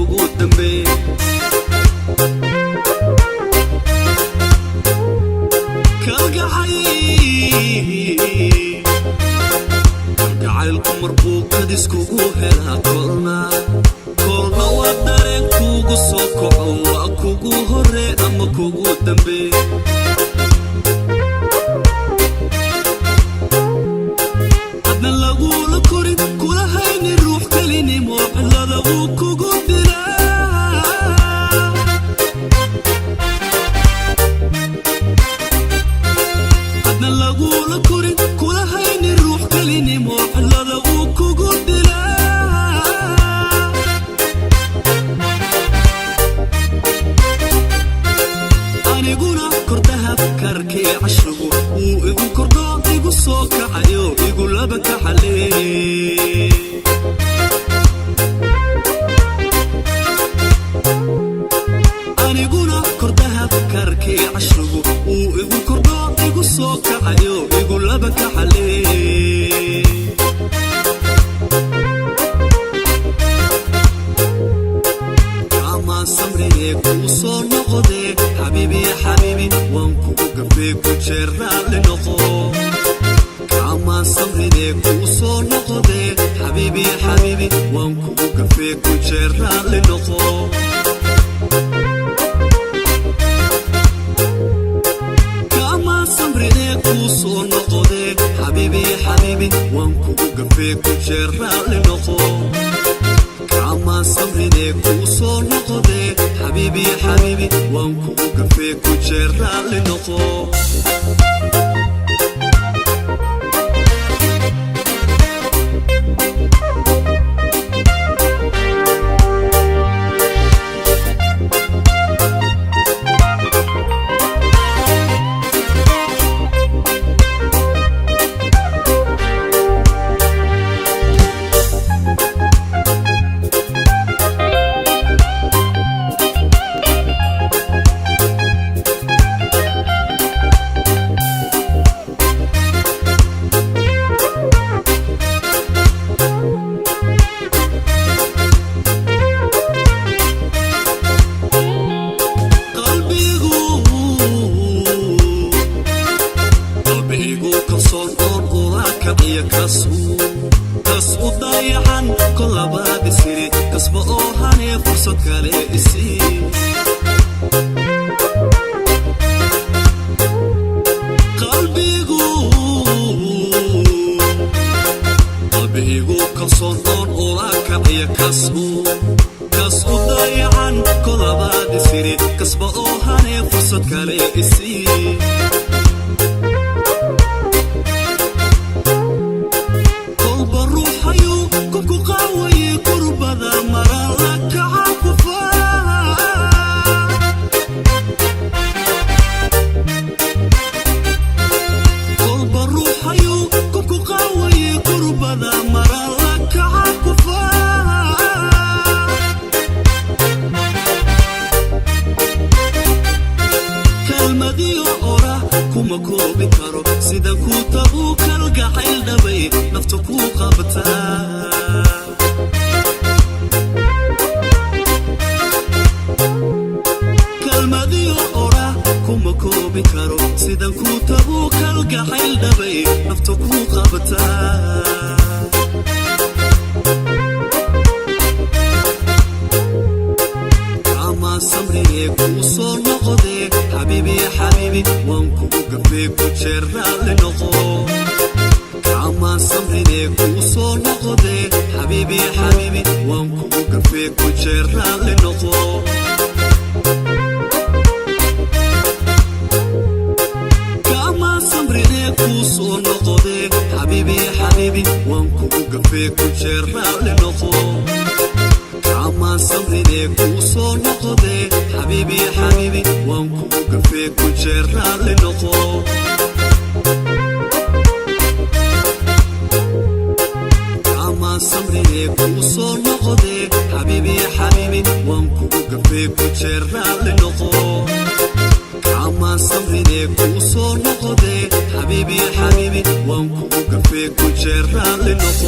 kugu dambeey kalgacaylku markuu kadis kugu helaa kolna waa dareen kugu soo kaco waa kugu hore ama kugu dambeey hadna lagula korin kula hayni ruux kelinimo cilada wuu kugu dilaa hadna lagula korin kula hayni ruux kelinimo cilada wuu kugu dilaa aniguna kordaha karkee cashrugu wuu igu kordho igu soo kacayo igu laba kaxalee aniguna kordaha karkee cashrugu wuu igu kordho igu soo kacayo igu laba kaxalee kama samree kuu soo noqodee xabiibi xabiibi waan kugu gafee ku jeeraale noqo kama samree kuu soo noqodee xabiibi xabiibi waan kugu gafee ku jeeraale noqo kama samree kuu soo noqodee xabiibi xabiibi waan kugu gafee ku jeeraale noqo kama samree kuu soo noqodee xabiibi xabiibi waan kugu gafee ku jeeraale noqo kas u dayacan kolabaad isiri kasba oo hanee fursad kale isii qalbigu kalsoon oon ula kaciya kas u dayacan kolabaad isiri kasba oo hanee fursad kale isii kuma koobi karo sida ku tabu kalgacayl dhabay nafta ku qabataa kalmadiyo ora kuma koobi karo sida ku tabu kalgacayl dhabay nafta ku qabataa kama samree kuu soo noqodee xabiibi xabiibi waan kugu gafee ku jeeraale noqo kama samree kuu soo noqodee xabiibi xabiibi waan kugu gafee ku jeeraale noqo kama samree kuu soo noqodee xabiibi xabiibi waan kugu gafee ku jeeraale noqo kama samree kuu soo noqodee xabiibi xabiibi waan kugu gafee ku jeeraale noqo kama samree kuu soo noqodee xabiibi xabiibi waan kugu gafee ku jeeraale noqo kama samree kuu soo noqodee xabiibi xabiibi waan kugu gafee ku jeeraale noqo